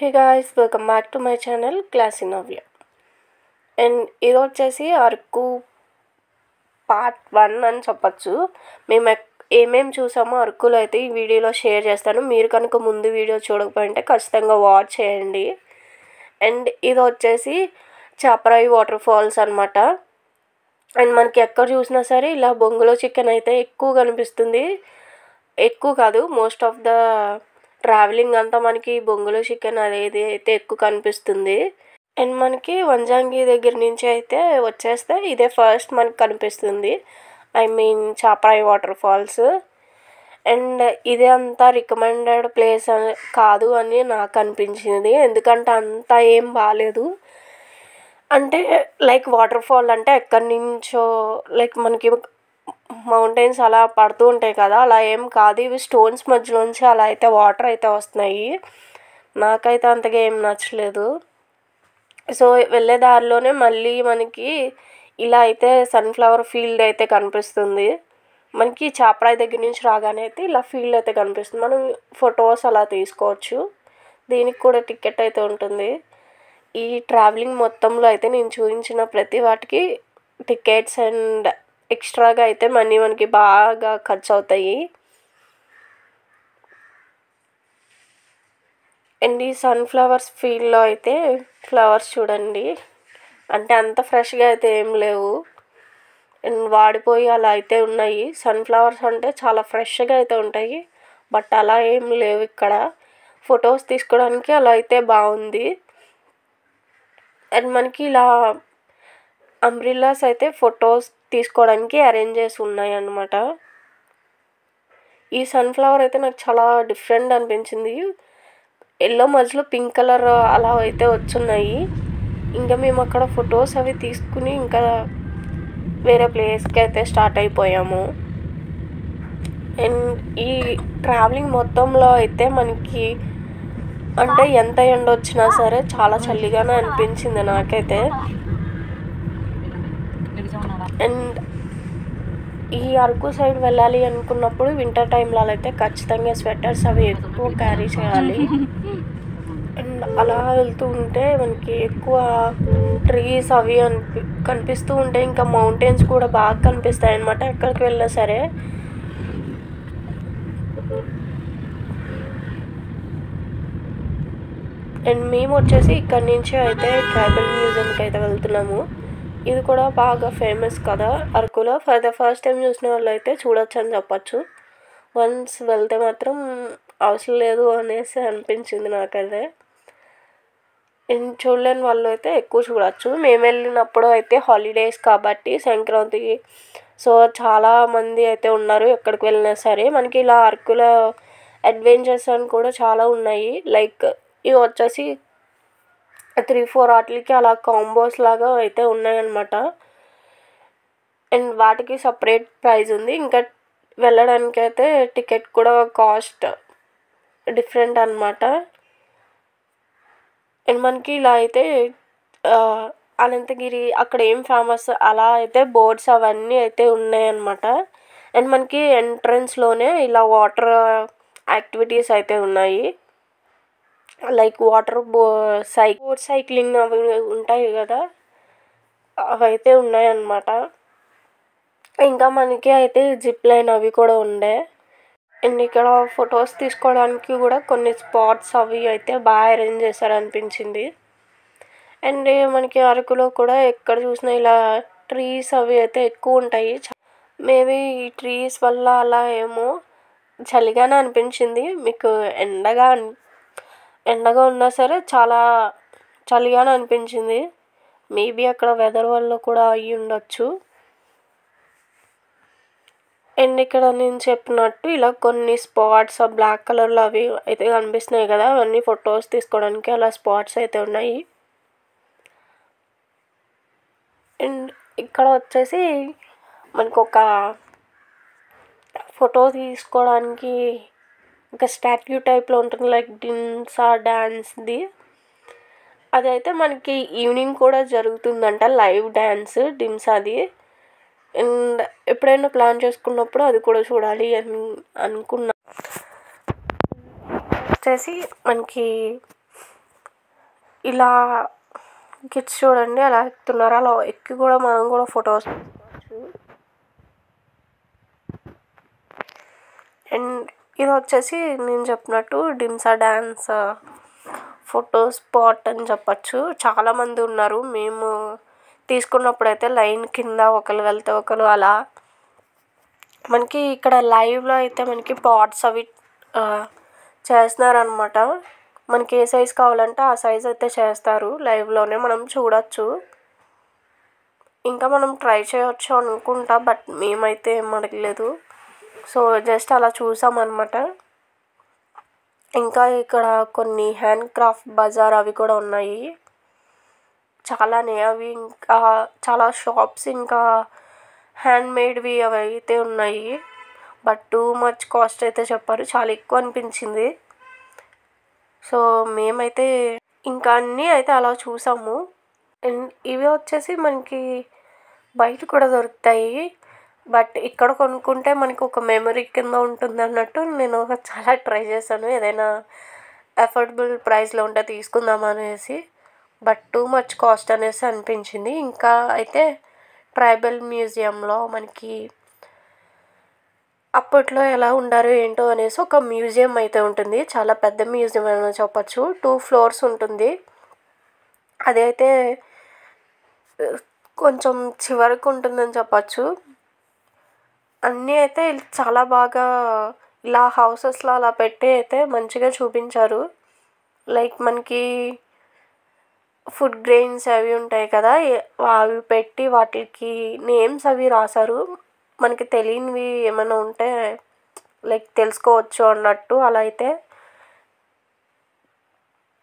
Hey guys, welcome back to my channel classy Navya. And ఇది వచ్చేసి Araku part 1 అని చెప్పచ్చు. మేము ఏమేమి చూసామో అరకులో అయితే ఈ వీడియోలో షేర్ చేస్తాను. మీరు కనుక ముందు వీడియో చూడకపోయింటే ఖచ్చితంగా వాచ్ చేయండి. అండ్ ఇది వచ్చేసి చాపరాయి వాటర్ ఫాల్స్ అనమాట. అండ్ మనకి ఎక్కడ చూసినా సరే ఇలా బొంగులో చికెన్ అయితే ఎక్కువ కనిపిస్తుంది. ఎక్కువ కాదు, మోస్ట్ ఆఫ్ ద ట్రావెలింగ్ అంతా మనకి బొంగులో చికెన్ అనేది అయితే ఎక్కువ కనిపిస్తుంది. అండ్ మనకి వంజంగి దగ్గర నుంచి అయితే వచ్చేస్తే ఇదే ఫస్ట్ మనకి కనిపిస్తుంది. I mean Chaparai water falls. And ఇదే అంతా రికమెండెడ్ ప్లేస్ కాదు అని నాకు అనిపించింది, ఎందుకంటే అంతా ఏం బాగాలేదు. అంటే లైక్ వాటర్ ఫాల్ అంటే ఎక్కడి నుంచో లైక్ మనకి మౌంటైన్స్ అలా పడుతూ ఉంటాయి కదా, అలా ఏం కాదు. ఇవి స్టోన్స్ మధ్యలోంచి అలా అయితే వాటర్ అయితే వస్తున్నాయి. నాకైతే అంతగా ఏం నచ్చలేదు. సో వెళ్ళే దారిలోనే మళ్ళీ మనకి ఇలా అయితే సన్ఫ్లవర్ ఫీల్డ్ అయితే కనిపిస్తుంది. మనకి చాపరాయి దగ్గర నుంచి రాగానే అయితే ఇలా ఫీల్డ్ అయితే కనిపిస్తుంది. మనం ఫొటోస్ అలా తీసుకోవచ్చు. దీనికి కూడా టికెట్ అయితే ఉంటుంది. ఈ ట్రావెలింగ్ మొత్తంలో అయితే నేను చూపించిన ప్రతి వాటికి టికెట్స్ అండ్ ఎక్స్ట్రాగా అయితే మనీ మనకి బాగా ఖర్చు అవుతాయి. అండ్ ఈ సన్ఫ్లవర్స్ ఫీల్డ్లో అయితే ఫ్లవర్స్ చూడండి, అంటే అంత ఫ్రెష్గా అయితే ఏం లేవు. అండ్ వాడిపోయి అలా అయితే ఉన్నాయి. సన్ఫ్లవర్స్ అంటే చాలా ఫ్రెష్గా అయితే ఉంటాయి, బట్ అలా ఏం లేవు ఇక్కడ. ఫొటోస్ తీసుకోవడానికి అలా అయితే బాగుంది. అండ్ మనకి ఇలా అంబ్రిల్లాస్ అయితే ఫొటోస్ తీసుకోవడానికి అరేంజ్ చేసి ఉన్నాయి అన్నమాట. ఈ సన్ఫ్లవర్ అయితే నాకు చాలా డిఫరెంట్ అనిపించింది. ఎల్లో మధ్యలో పింక్ కలర్ అలా అయితే వచ్చున్నాయి. ఇంకా మేము అక్కడ ఫొటోస్ అవి తీసుకుని ఇంకా వేరే ప్లేస్కి అయితే స్టార్ట్ అయిపోయాము. అండ్ ఈ ట్రావెలింగ్ మొత్తంలో అయితే మనకి అంటే ఎంత ఎండ వచ్చినా సరే చాలా చలిగానే అనిపించింది నాకైతే. అండ్ ఈ అరకు సైడ్ వెళ్ళాలి అనుకున్నప్పుడు వింటర్ టైంలో అయితే ఖచ్చితంగా స్వెటర్స్ అవి ఎక్కువ క్యారీ చేయాలి. అండ్ అలా వెళ్తూ ఉంటే మనకి ఎక్కువ ట్రీస్ అవి కనిపిస్తూ ఉంటాయి. ఇంకా మౌంటైన్స్ కూడా బాగా కనిపిస్తాయి అన్నమాట ఎక్కడికి వెళ్ళినా సరే. అండ్ మేము వచ్చేసి ఇక్కడ నుంచి అయితే ట్రైబల్ మ్యూజియంకి అయితే వెళ్తున్నాము. ఇది కూడా బాగా ఫేమస్ కదా అరకులో. ఫర్ ద ఫస్ట్ టైం చూసిన వాళ్ళు అయితే చూడొచ్చు అని చెప్పచ్చు. వన్స్ వెళ్తే మాత్రం అవసరం లేదు అనేసి అనిపించింది నాకైతే. అండ్ చూడలేని వాళ్ళు అయితే ఎక్కువ చూడొచ్చు. మేము వెళ్ళినప్పుడు అయితే హాలిడేస్ కాబట్టి సంక్రాంతి, సో చాలామంది అయితే ఉన్నారు. ఎక్కడికి వెళ్ళినా సరే మనకి ఇలా అరకులో అడ్వెంచర్స్ అని కూడా చాలా ఉన్నాయి. లైక్ ఇవి వచ్చేసి 3-4 వాటికి అలా కాంబోస్ లాగా అయితే ఉన్నాయన్నమాట. అండ్ వాటికి సపరేట్ ప్రైస్ ఉంది. ఇంకా వెళ్ళడానికి అయితే టికెట్ కూడా కాస్ట్ డిఫరెంట్ అన్నమాట. అండ్ మనకి ఇలా అయితే అనంతగిరి అక్కడ ఏం ఫేమస్ అలా అయితే బోర్డ్స్ అవన్నీ అయితే ఉన్నాయన్నమాట. అండ్ మనకి ఎంట్రన్స్లోనే ఇలా వాటర్ యాక్టివిటీస్ అయితే ఉన్నాయి. లైక్ వాటర్ బోట్ సైక్లింగ్ అవి ఉంటాయి కదా, అవైతే ఉన్నాయన్నమాట. ఇంకా మనకి అయితే జిప్ లైన్ అవి కూడా ఉండే. అండ్ ఇక్కడ ఫొటోస్ తీసుకోవడానికి కూడా కొన్ని స్పాట్స్ అవి అయితే బాగా అరేంజ్ చేశారనిపించింది. అండ్ మనకి అరకులో కూడా ఎక్కడ చూసినా ఇలా ట్రీస్ అవి అయితే ఎక్కువ ఉంటాయి. మేబీ ఈ ట్రీస్ వల్ల అలా ఏమో చలిగానే అనిపించింది. మీకు ఎండగా ఉన్నా సరే చాలా చలిగానే అనిపించింది. మేబీ అక్కడ వెదర్ వల్ల కూడా అయ్యి ఉండొచ్చు. అండ్ ఇక్కడ నేను చెప్పినట్టు ఇలా కొన్ని స్పాట్స్ బ్లాక్ కలర్లో అవి అయితే కనిపిస్తున్నాయి కదా, అవన్నీ ఫొటోస్ తీసుకోవడానికి అలా స్పాట్స్ అయితే ఉన్నాయి. అండ్ ఇక్కడ వచ్చేసి మనకు ఒక ఫోటో తీసుకోవడానికి ఒక స్టాట్యూ టైప్లో ఉంటుంది, లైక్ డింసా డ్యాన్స్ది. అదైతే మనకి ఈవినింగ్ కూడా జరుగుతుందంట, లైవ్ డ్యాన్స్ డింసాది. అండ్ ఎప్పుడైనా ప్లాన్ చేసుకున్నప్పుడు అది కూడా చూడాలి అని అనుకున్నా. వచ్చేసి మనకి ఇలా కిడ్స్ చూడండి ఎలా ఎక్కుతున్నారు. అలా ఎక్కి కూడా మనం కూడా ఫొటోస్ తీసుకోవచ్చు. అండ్ ఇది వచ్చేసి నేను చెప్పినట్టు డింసా డ్యాన్స్ ఫోటో స్పాట్ అని చెప్పచ్చు. చాలామంది ఉన్నారు. మేము తీసుకున్నప్పుడైతే లైన్ కింద ఒకరు వెళ్తే ఒకరు అలా. మనకి ఇక్కడ లైవ్లో అయితే మనకి పాట్స్ అవి చేస్తున్నారనమాట. మనకి ఏ సైజ్ కావాలంటే ఆ సైజ్ అయితే చేస్తారు. లైవ్లోనే మనం చూడొచ్చు. ఇంకా మనం ట్రై చేయవచ్చు అనుకుంటా, బట్ మేమైతే ఏం అడగలేదు. సో జస్ట్ అలా చూసామన్నమాట. ఇంకా ఇక్కడ కొన్ని హ్యాండ్ క్రాఫ్ట్ బజార్ అవి కూడా ఉన్నాయి. చాలానే అవి ఇంకా చాలా షాప్స్ ఇంకా హ్యాండ్మేడ్వి అవి అయితే ఉన్నాయి. బట్ టూ మచ్ కాస్ట్ అయితే చెప్పారు. చాలా ఎక్కువ అనిపించింది. సో మేమైతే ఇంకా అన్నీ అయితే అలా చూసాము. అండ్ ఇవి వచ్చేసి మనకి బయట కూడా దొరుకుతాయి. బట్ ఇక్కడ కొనుక్కుంటే మనకి ఒక మెమరీ కింద ఉంటుంది అన్నట్టు నేను చాలా ట్రై చేశాను. ఏదైనా అఫోర్డబుల్ ప్రైస్లో ఉంటే తీసుకుందాం అనేసి. బట్ టూ మచ్ కాస్ట్ అనేసి అనిపించింది. ఇంకా అయితే ట్రైబల్ మ్యూజియంలో మనకి అప్పట్లో ఎలా ఉండారో ఏంటో అనేసి ఒక మ్యూజియం అయితే ఉంటుంది. చాలా పెద్ద మ్యూజియం అని చెప్పచ్చు. 2 floors ఉంటుంది. అదైతే కొంచెం చివరికి ఉంటుందని చెప్పచ్చు. అన్నీ అయితే చాలా బాగా ఇలా హౌసెస్లో అలా పెట్టి అయితే మంచిగా చూపించారు. లైక్ మనకి ఫుడ్ గ్రెయిన్స్ అవి ఉంటాయి కదా, అవి పెట్టి వాటికి నేమ్స్ అవి రాశారు. మనకి తెలియనివి ఏమైనా ఉంటే లైక్ తెలుసుకోవచ్చు అన్నట్టు అలా అయితే.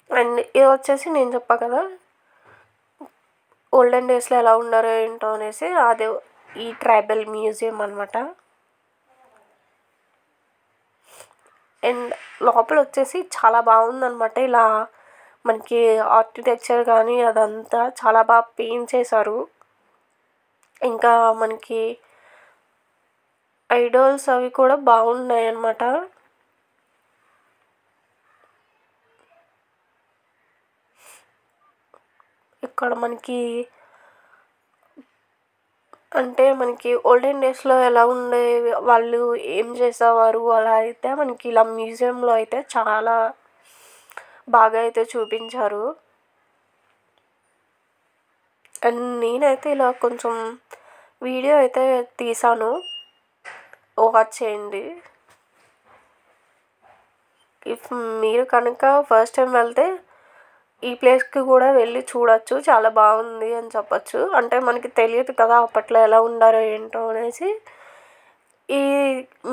అండ్ ఇది వచ్చేసి నేను చెప్పా కదా ఓల్డెన్ డేస్లో ఎలా ఉన్నారో ఏంటో అనేసి, అదే ఈ ట్రైబల్ మ్యూజియం అనమాట. అండ్ లోపల వచ్చేసి చాలా బాగుందన్నమాట. ఇలా మనకి ఆర్కిటెక్చర్ కానీ అదంతా చాలా బాగా పెయింట్ చేశారు. ఇంకా మనకి ఐడల్స్ అవి కూడా బాగున్నాయి అన్నమాట. ఇక్కడ మనకి అంటే మనకి ఓల్డెన్ డేస్లో ఎలా ఉండే వాళ్ళు ఏం చేసేవారు అలా అయితే మనకి ఇలా మ్యూజియంలో అయితే చాలా బాగా అయితే చూపించారు. అండ్ నేనైతే ఇలా కొంచెం వీడియో అయితే తీసాను, వాచ్ చేయండి. ఇఫ్ మీరు కనుక ఫస్ట్ టైం వెళ్తే ఈ ప్లేస్కి కూడా వెళ్ళి చూడొచ్చు. చాలా బాగుంది అని చెప్పచ్చు. అంటే మనకి తెలియదు కదా అప్పట్లో ఎలా ఉండారో ఏంటో అనేసి, ఈ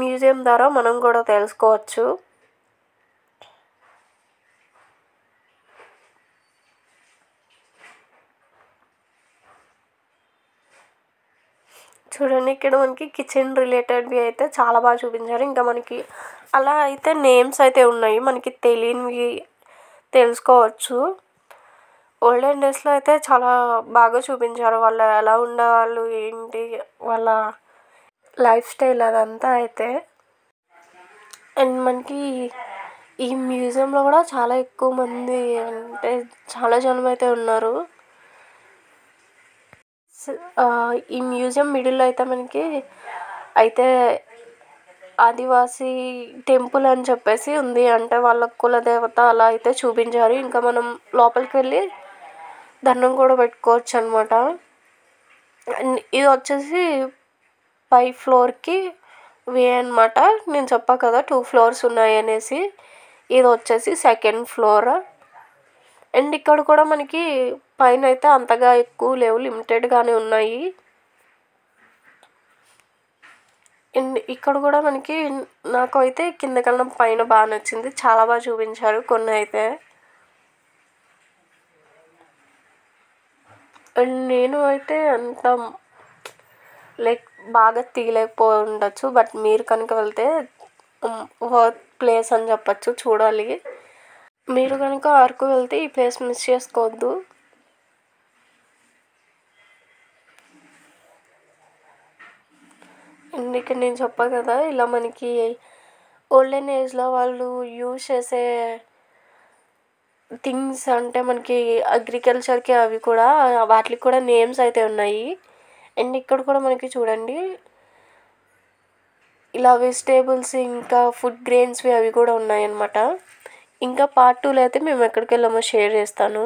మ్యూజియం ద్వారా మనం కూడా తెలుసుకోవచ్చు. చూడండి ఇక్కడ మనకి కిచెన్ రిలేటెడ్వి అయితే చాలా బాగా చూపించారు. ఇంకా మనకి అలా అయితే నేమ్స్ అయితే ఉన్నాయి, మనకి తెలియనివి తెలుసుకోవచ్చు. ఓల్డెన్ డేస్లో అయితే చాలా బాగా చూపించారు. వాళ్ళు ఎలా ఉండేవాళ్ళు ఏంటి వాళ్ళ లైఫ్ స్టైల్ అదంతా అయితే. అండ్ మనకి ఈ మ్యూజియంలో కూడా చాలా ఎక్కువ మంది అంటే చాలా జనం అయితే ఉన్నారు. ఈ మ్యూజియం మిడిల్లో అయితే మనకి అయితే ఆదివాసీ టెంపుల్ అని చెప్పేసి ఉంది. అంటే వాళ్ళ కులదేవత అలా అయితే చూపించారు. ఇంకా మనం లోపలికి వెళ్ళి దండం కూడా పెట్టుకోవచ్చు అనమాట. అండ్ ఇది వచ్చేసి పై ఫ్లోర్కి వే అనమాట. నేను చెప్పా కదా 2 floors ఉన్నాయి అనేసి. ఇది వచ్చేసి 2nd floor. అండ్ ఇక్కడ కూడా మనకి పైన అయితే అంతగా ఎక్కువ లేవు, లిమిటెడ్గానే ఉన్నాయి. అండ్ ఇక్కడ కూడా మనకి నాకు అయితే కింద కన్నా పైన బాగా నచ్చింది. చాలా బాగా చూపించారు కొన్ని అయితే. అండ్ నేను అయితే అంత లైక్ బాగా తీయలేకపోయి ఉండొచ్చు. బట్ మీరు కనుక వెళ్తే వర్త్ ప్లేస్ అని చెప్పచ్చు, చూడాలి. మీరు కనుక అరకు వెళ్తే ఈ ప్లేస్ మిస్ చేసుకోవద్దు. ఇందుకే నేను చెప్పా కదా ఇలా మనకి ఓల్డెన్ ఏజ్లో వాళ్ళు యూజ్ చేసే థింగ్స్ అంటే మనకి అగ్రికల్చర్‌కి అవి కూడా వాటిలికి కూడా నేమ్స్ అయితే ఉన్నాయి. అండ్ ఇక్కడ కూడా మనకి చూడండి ఇలా వెజిటేబుల్స్ ఇంకా ఫుడ్ గ్రెయిన్స్‌వి అవి కూడా ఉన్నాయన్నమాట. ఇంకా పార్ట్ 2లో అయితే మేము ఎక్కడికెళ్ళామో షేర్ చేస్తాను.